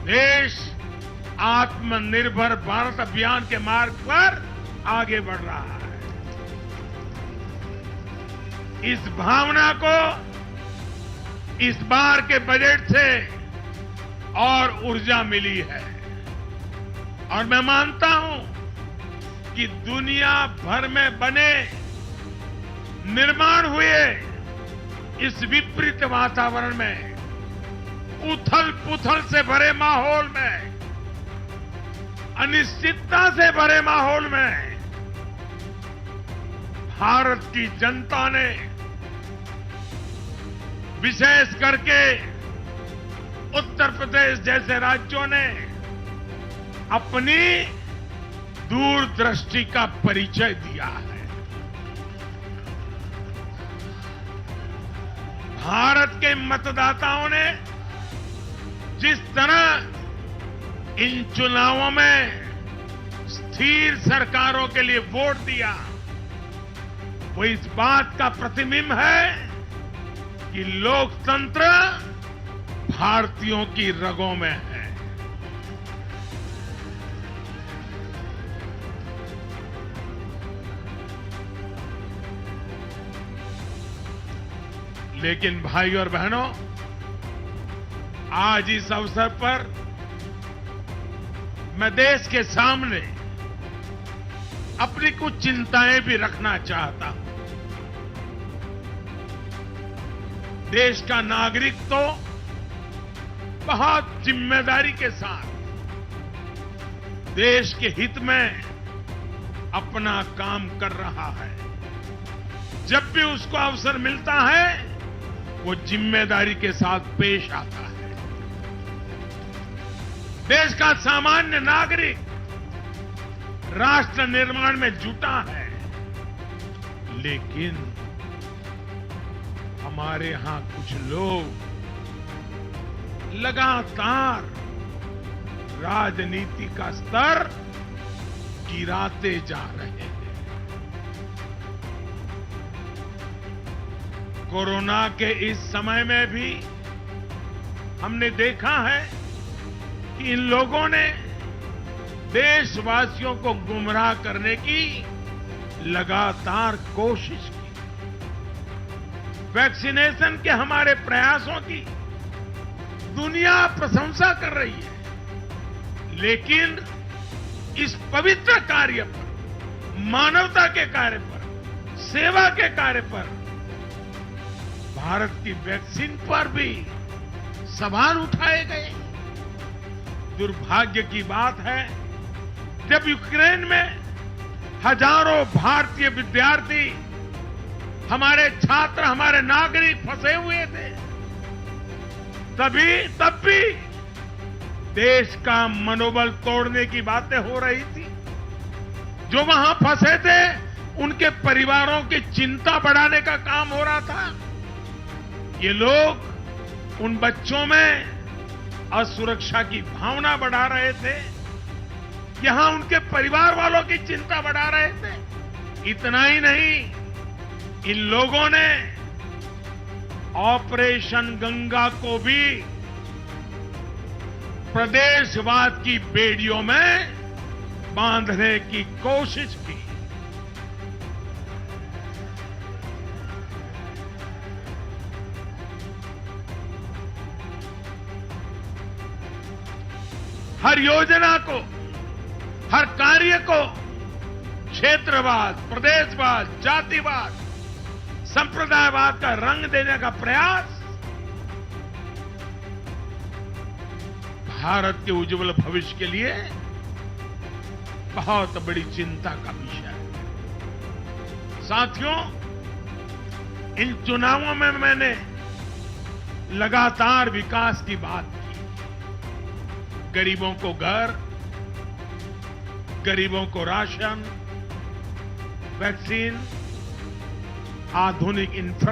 देश आत्मनिर्भर भारत अभियान के मार्ग पर आगे बढ़ रहा है। इस भावना को इस बार के बजट से और ऊर्जा मिली है और मैं मानता हूं कि दुनिया भर में बने निर्माण हुए इस विपरीत वातावरण में, उथल पुथल से भरे माहौल में, अनिश्चितता से भरे माहौल में भारत की जनता ने विशेष करके उत्तर प्रदेश जैसे राज्यों ने अपनी दूरदृष्टि का परिचय दिया है। भारत के मतदाताओं ने जिस तरह इन चुनावों में स्थिर सरकारों के लिए वोट दिया, वो इस बात का प्रतिबिंब है कि लोकतंत्र भारतीयों की रगों में है। लेकिन भाई और बहनों, आज इस अवसर पर मैं देश के सामने अपनी कुछ चिंताएं भी रखना चाहता हूं। देश का नागरिक तो बहुत जिम्मेदारी के साथ देश के हित में अपना काम कर रहा है। जब भी उसको अवसर मिलता है, वो जिम्मेदारी के साथ पेश आता है। देश का सामान्य नागरिक राष्ट्र निर्माण में जुटा है, लेकिन हमारे यहां कुछ लोग लगातार राजनीति का स्तर गिराते जा रहे हैं। कोरोना के इस समय में भी हमने देखा है कि इन लोगों ने देशवासियों को गुमराह करने की लगातार कोशिश की। वैक्सीनेशन के हमारे प्रयासों की दुनिया प्रशंसा कर रही है, लेकिन इस पवित्र कार्य पर, मानवता के कार्य पर, सेवा के कार्य पर, भारत की वैक्सीन पर भी सवाल उठाए गए। दुर्भाग्य की बात है, जब यूक्रेन में हजारों भारतीय विद्यार्थी, हमारे छात्र, हमारे नागरिक फंसे हुए थे, तब भी देश का मनोबल तोड़ने की बातें हो रही थी। जो वहां फंसे थे, उनके परिवारों की चिंता बढ़ाने का काम हो रहा था। ये लोग उन बच्चों में असुरक्षा की भावना बढ़ा रहे थे, यहां उनके परिवार वालों की चिंता बढ़ा रहे थे। इतना ही नहीं, इन लोगों ने ऑपरेशन गंगा को भी प्रदेशवाद की बेड़ियों में बांधने की कोशिश की। हर योजना को, हर कार्य को क्षेत्रवाद, प्रदेशवाद, जातिवाद, संप्रदायवाद का रंग देने का प्रयास भारत के उज्जवल भविष्य के लिए बहुत बड़ी चिंता का विषय है। साथियों, इन चुनावों में मैंने लगातार विकास की बात की। गरीबों को घर, गरीबों को राशन, वैक्सीन, आधुनिक इंफ्रास्ट्रक्चर